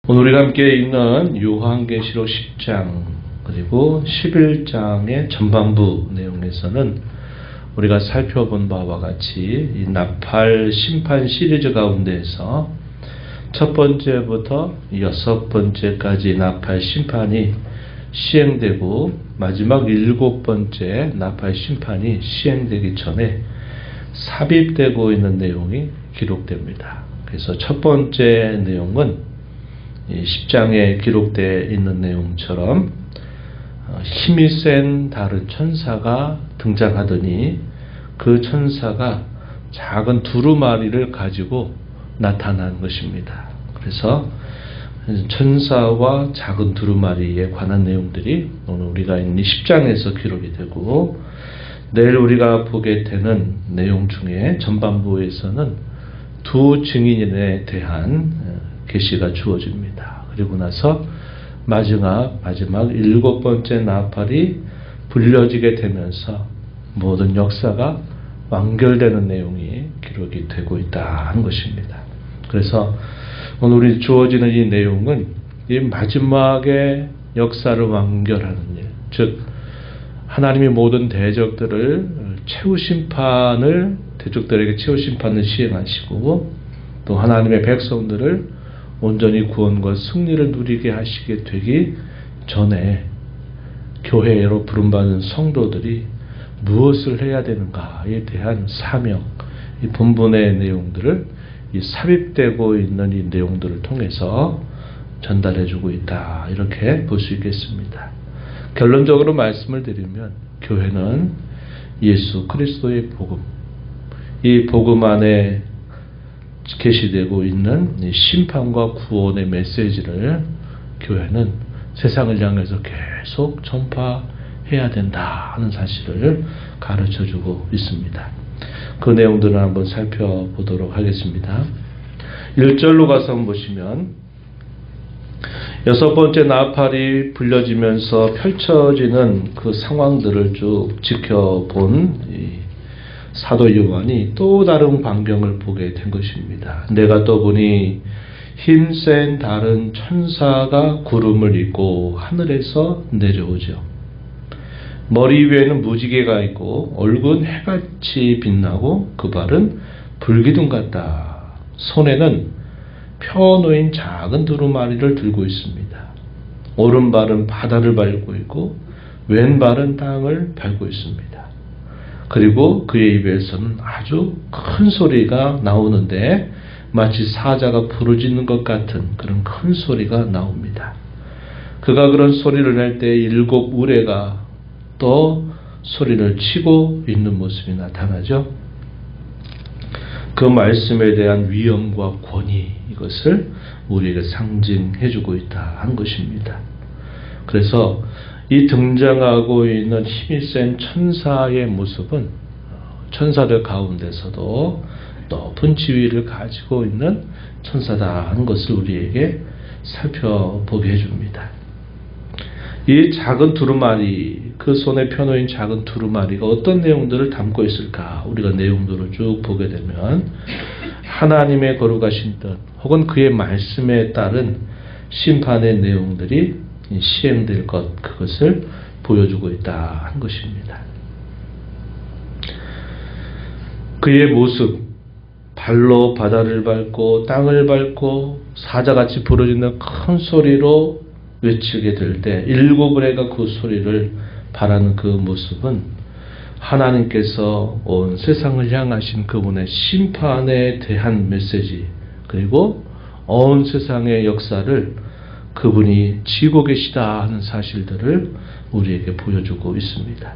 오늘 우리가 함께 읽는 요한계시록 10장 그리고 11장의 전반부 내용에서는 우리가 살펴본 바와 같이 이 나팔 심판 시리즈 가운데에서 첫 번째부터 여섯 번째까지 나팔 심판이 시행되고 마지막 일곱 번째 나팔 심판이 시행되기 전에 삽입되고 있는 내용이 기록됩니다. 그래서 첫 번째 내용은 10장에 기록되어 있는 내용처럼 힘이 센 다른 천사가 등장하더니 그 천사가 작은 두루마리를 가지고 나타난 것입니다. 그래서 천사와 작은 두루마리에 관한 내용들이 오늘 우리가 있는 10장에서 기록이 되고, 내일 우리가 보게 되는 내용 중에 전반부에서는 두 증인에 대한 계시가 주어집니다. 그리고 나서 마지막 일곱 번째 나팔이 불려지게 되면서 모든 역사가 완결되는 내용이 기록이 되고 있다 하는 것입니다. 그래서 오늘 우리 주어지는 이 내용은 이 마지막에 역사를 완결하는 일, 즉 하나님이 모든 대적들에게 최후 심판을 시행하시고 또 하나님의 백성들을 온전히 구원과 승리를 누리게 하시게 되기 전에 교회로 부름받은 성도들이 무엇을 해야 되는가에 대한 사명, 이 본문의 내용들을 이 삽입되고 있는 이 내용들을 통해서 전달해주고 있다, 이렇게 볼 수 있겠습니다. 결론적으로 말씀을 드리면 교회는 예수 그리스도의 복음, 이 복음 안에 계시되고 있는 심판과 구원의 메시지를 교회는 세상을 향해서 계속 전파해야 된다 하는 사실을 가르쳐주고 있습니다. 그 내용들을 한번 살펴보도록 하겠습니다. 1절로 가서 한번 보시면, 여섯 번째 나팔이 불려지면서 펼쳐지는 그 상황들을 쭉 지켜본 사도 요한이 또 다른 광경을 보게 된 것입니다. 내가 또 보니 힘센 다른 천사가 구름을 입고 하늘에서 내려오죠. 머리 위에는 무지개가 있고 얼굴은 해같이 빛나고 그 발은 불기둥 같다. 손에는 펴놓인 작은 두루마리를 들고 있습니다. 오른발은 바다를 밟고 있고 왼발은 땅을 밟고 있습니다. 그리고 그의 입에서는 아주 큰 소리가 나오는데 마치 사자가 부르짖는 것 같은 그런 큰 소리가 나옵니다. 그가 그런 소리를 낼 때 일곱 우레가 또 소리를 치고 있는 모습이 나타나죠. 그 말씀에 대한 위엄과 권위, 이것을 우리에게 상징해주고 있다 한 것입니다. 그래서 이 등장하고 있는 힘이 센 천사의 모습은 천사들 가운데서도 높은 지위를 가지고 있는 천사다 하는 것을 우리에게 살펴보게 해줍니다. 이 작은 두루마리, 그 손에 펴놓인 작은 두루마리가 어떤 내용들을 담고 있을까? 우리가 내용들을 쭉 보게 되면 하나님의 거룩하신 뜻 혹은 그의 말씀에 따른 심판의 내용들이 시행될 것, 그것을 보여주고 있다 한 것입니다. 그의 모습, 발로 바다를 밟고 땅을 밟고 사자같이 부르짖는 큰 소리로 외치게 될 때 일곱 우레가 그 소리를 바라는 그 모습은 하나님께서 온 세상을 향하신 그분의 심판에 대한 메시지, 그리고 온 세상의 역사를 그분이 지고 계시다 하는 사실들을 우리에게 보여주고 있습니다.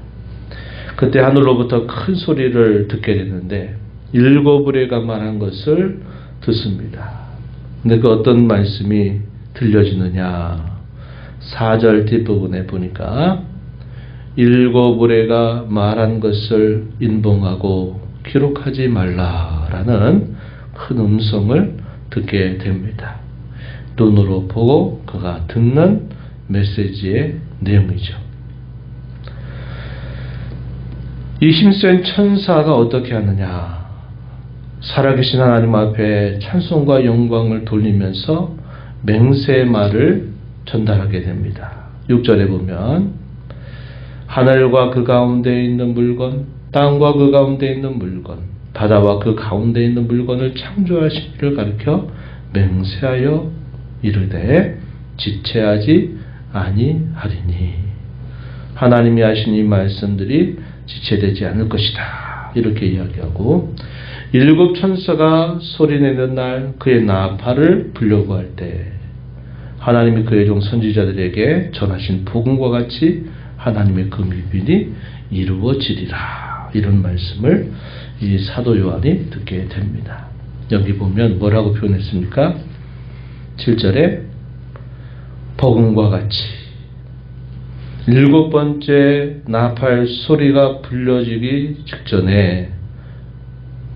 그때 하늘로부터 큰 소리를 듣게 됐는데 일곱 우레가 말한 것을 듣습니다. 근데 그 어떤 말씀이 들려지느냐, 4절 뒷부분에 보니까 일곱 우레가 말한 것을 인봉하고 기록하지 말라라는 큰 음성을 듣게 됩니다. 눈으로 보고 그가 듣는 메시지의 내용이죠. 이 힘센 천사가 어떻게 하느냐, 살아계신 하나님 앞에 찬송과 영광을 돌리면서 맹세의 말을 전달하게 됩니다. 6절에 보면 하늘과 그 가운데 있는 물건, 땅과 그 가운데 있는 물건, 바다와 그 가운데 있는 물건을 창조하신 이를 가리켜 맹세하여 이르되 지체하지 아니하리니. 하나님이 하신 이 말씀들이 지체되지 않을 것이다. 이렇게 이야기하고 7 천사가 소리내는 날 그의 나팔을 불려고 할 때 하나님이 그의 종 선지자들에게 전하신 복음과 같이 하나님의 그 미빈이 이루어지리라. 이런 말씀을 이 사도 요한이 듣게 됩니다. 여기 보면 뭐라고 표현했습니까? 7절에 복음과 같이 7번째 나팔 소리가 불려지기 직전에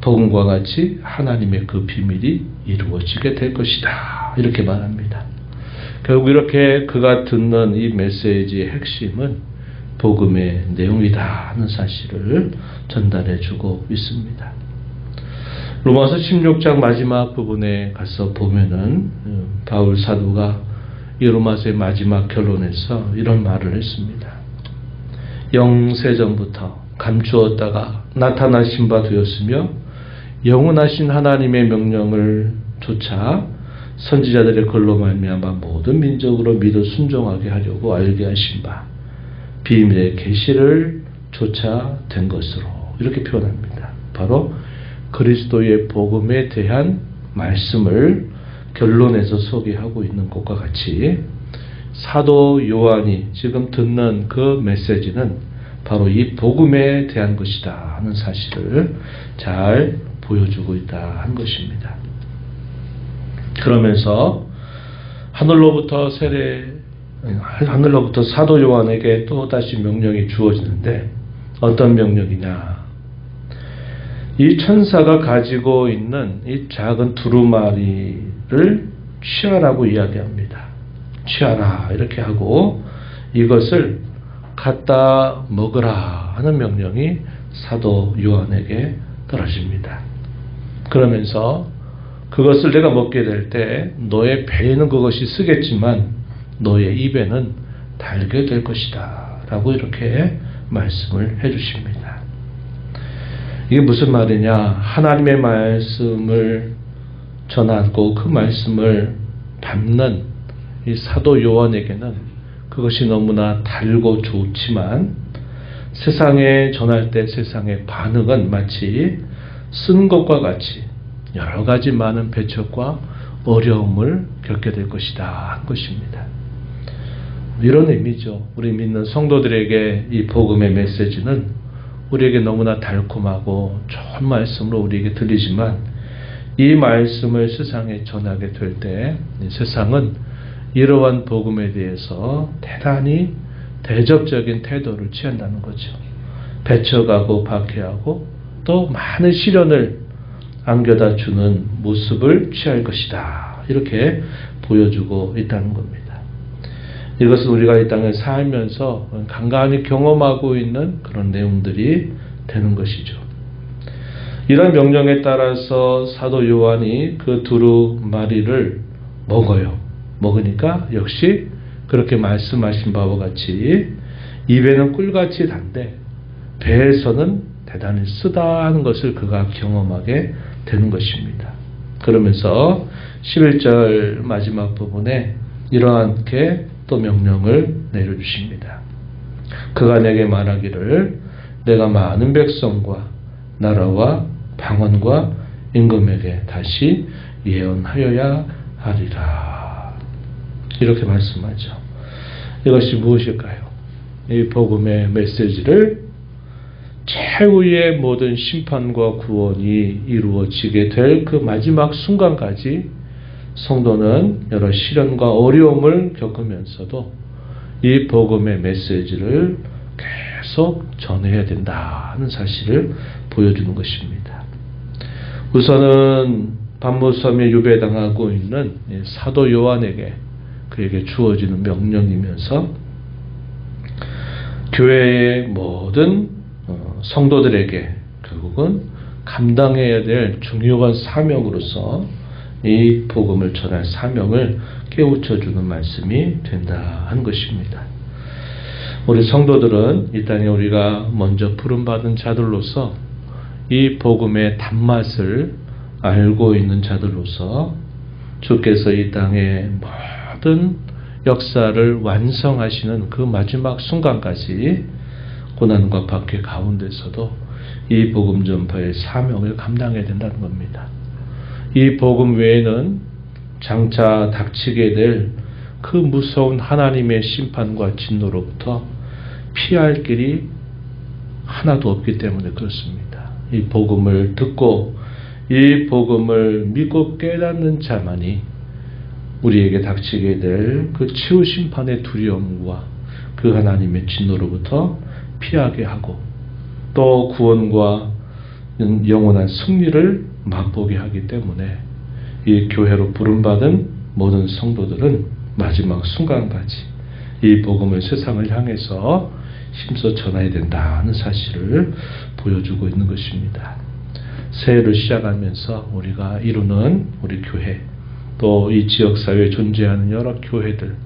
복음과 같이 하나님의 그 비밀이 이루어지게 될 것이다. 이렇게 말합니다. 결국 이렇게 그가 듣는 이 메시지의 핵심은 복음의 내용이다 하는 사실을 전달해 주고 있습니다. 로마서 16장 마지막 부분에 가서 보면은 바울 사도가 이 로마서의 마지막 결론에서 이런 말을 했습니다. 영세전부터 감추었다가 나타나신 바 되었으며 영원하신 하나님의 명령을 조차 선지자들의 글로 말미암아 모든 민족으로 믿어 순종하게 하려고 알게 하신 바 비밀의 계시를 조차 된 것으로 이렇게 표현합니다. 바로 그리스도의 복음에 대한 말씀을 결론에서 소개하고 있는 것과 같이 사도 요한이 지금 듣는 그 메시지는 바로 이 복음에 대한 것이다 하는 사실을 잘 보여주고 있다 하는 것입니다. 그러면서 하늘로부터 사도 요한에게 또 다시 명령이 주어지는데 어떤 명령이냐? 이 천사가 가지고 있는 이 작은 두루마리를 취하라고 이야기합니다. 취하라 이렇게 하고 이것을 갖다 먹으라 하는 명령이 사도 요한에게 떨어집니다. 그러면서 그것을 내가 먹게 될 때 너의 배에는 그것이 쓰겠지만 너의 입에는 달게 될 것이다 라고 이렇게 말씀을 해주십니다. 이게 무슨 말이냐? 하나님의 말씀을 전하고 그 말씀을 받는 이 사도 요한에게는 그것이 너무나 달고 좋지만 세상에 전할 때 세상의 반응은 마치 쓴 것과 같이 여러 가지 많은 배척과 어려움을 겪게 될 것이다 한 것입니다. 이런 의미죠. 우리 믿는 성도들에게 이 복음의 메시지는 우리에게 너무나 달콤하고 좋은 말씀으로 우리에게 들리지만 이 말씀을 세상에 전하게 될 때 세상은 이러한 복음에 대해서 대단히 대적적인 태도를 취한다는 거죠. 배척하고 박해하고 또 많은 시련을 안겨다 주는 모습을 취할 것이다. 이렇게 보여주고 있다는 겁니다. 이것은 우리가 이 땅에 살면서 간간히 경험하고 있는 그런 내용들이 되는 것이죠. 이런 명령에 따라서 사도 요한이 그 두루마리를 먹어요. 먹으니까 역시 그렇게 말씀하신 바와 같이 입에는 꿀같이 단데 배에서는 대단히 쓰다 하는 것을 그가 경험하게 되는 것입니다. 그러면서 11절 마지막 부분에 이러한게 또 명령을 내려주십니다. 그가 내게 말하기를 내가 많은 백성과 나라와 방언과 임금에게 다시 예언하여야 하리라. 이렇게 말씀하죠. 이것이 무엇일까요? 이 복음의 메시지를 최후의 모든 심판과 구원이 이루어지게 될 그 마지막 순간까지 성도는 여러 시련과 어려움을 겪으면서도 이 복음의 메시지를 계속 전해야 된다는 사실을 보여주는 것입니다. 우선은 반모섬에 유배당하고 있는 사도 요한에게 그에게 주어지는 명령이면서 교회의 모든 성도들에게 결국은 감당해야 될 중요한 사명으로서 이 복음을 전할 사명을 깨우쳐주는 말씀이 된다 하는 것입니다. 우리 성도들은 이 땅에 우리가 먼저 부름받은 자들로서 이 복음의 단맛을 알고 있는 자들로서 주께서 이 땅의 모든 역사를 완성하시는 그 마지막 순간까지 고난과 박해 가운데서도 이 복음 전파의 사명을 감당해야 된다는 겁니다. 이 복음 외에는 장차 닥치게 될 그 무서운 하나님의 심판과 진노로부터 피할 길이 하나도 없기 때문에 그렇습니다. 이 복음을 듣고 이 복음을 믿고 깨닫는 자만이 우리에게 닥치게 될 그 치유 심판의 두려움과 그 하나님의 진노로부터 피하게 하고 또 구원과 영원한 승리를 맛보게 하기 때문에 이 교회로 부름받은 모든 성도들은 마지막 순간까지 이 복음을 세상을 향해서 힘써 전해야 된다는 사실을 보여주고 있는 것입니다. 새해를 시작하면서 우리가 이루는 우리 교회, 또 이 지역사회에 존재하는 여러 교회들,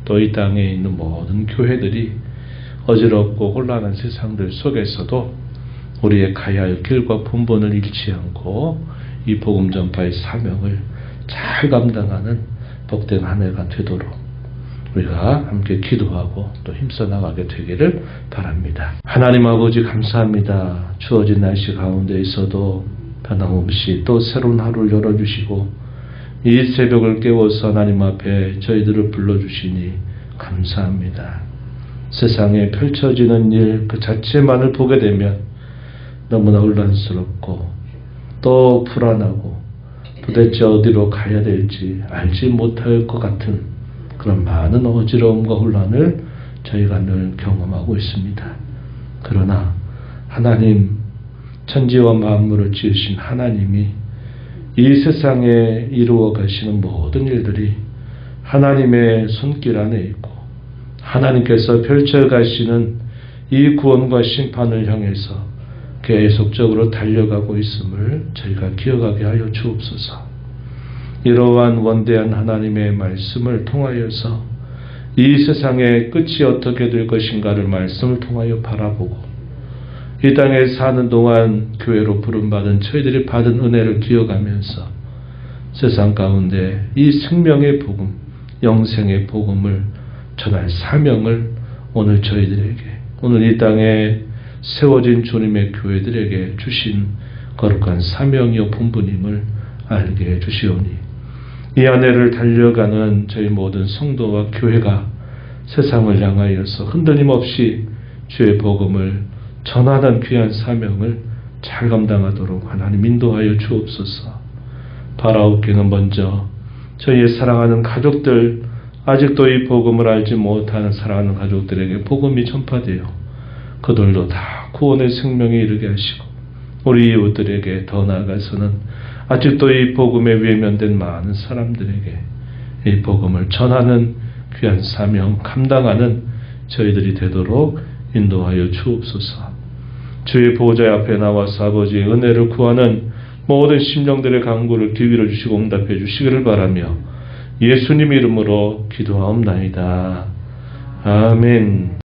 또 이 땅에 있는 모든 교회들이 어지럽고 혼란한 세상들 속에서도 우리의 가야 할 길과 본분을 잃지 않고 이 복음 전파의 사명을 잘 감당하는 복된 한 해가 되도록 우리가 함께 기도하고 또 힘써 나가게 되기를 바랍니다. 하나님 아버지 감사합니다. 추워진 날씨 가운데 있어도 변함없이 또 새로운 하루를 열어주시고 이 새벽을 깨워서 하나님 앞에 저희들을 불러주시니 감사합니다. 세상에 펼쳐지는 일 그 자체만을 보게 되면 너무나 혼란스럽고 또 불안하고 도대체 어디로 가야 될지 알지 못할 것 같은 그런 많은 어지러움과 혼란을 저희가 늘 경험하고 있습니다. 그러나 하나님, 천지와 만물을 지으신 하나님이 이 세상에 이루어 가시는 모든 일들이 하나님의 손길 안에 있고 하나님께서 펼쳐 가시는 이 구원과 심판을 향해서 계속적으로 달려가고 있음을 저희가 기억하게 하여 주옵소서. 이러한 원대한 하나님의 말씀을 통하여서 이 세상의 끝이 어떻게 될 것인가를 말씀을 통하여 바라보고 이 땅에 사는 동안 교회로 부름받은 저희들이 받은 은혜를 기억하면서 세상 가운데 이 생명의 복음, 영생의 복음을 전할 사명을 오늘 저희들에게, 오늘 이 땅에 세워진 주님의 교회들에게 주신 거룩한 사명이요 본분임을 알게 해주시오니 이 한 해를 달려가는 저희 모든 성도와 교회가 세상을 향하여서 흔들림 없이 주의 복음을 전하는 귀한 사명을 잘 감당하도록 하나님 인도하여 주옵소서. 바라옵기는 먼저 저희의 사랑하는 가족들, 아직도 이 복음을 알지 못하는 사랑하는 가족들에게 복음이 전파되어 그들도 다 구원의 생명에 이르게 하시고 우리 이웃들에게 더 나아가서는 아직도 이 복음에 외면된 많은 사람들에게 이 복음을 전하는 귀한 사명 감당하는 저희들이 되도록 인도하여 주옵소서. 주의 보좌 앞에 나와서 아버지의 은혜를 구하는 모든 심령들의 간구를 기울여 주시고 응답해 주시기를 바라며 예수님 이름으로 기도하옵나이다. 아멘.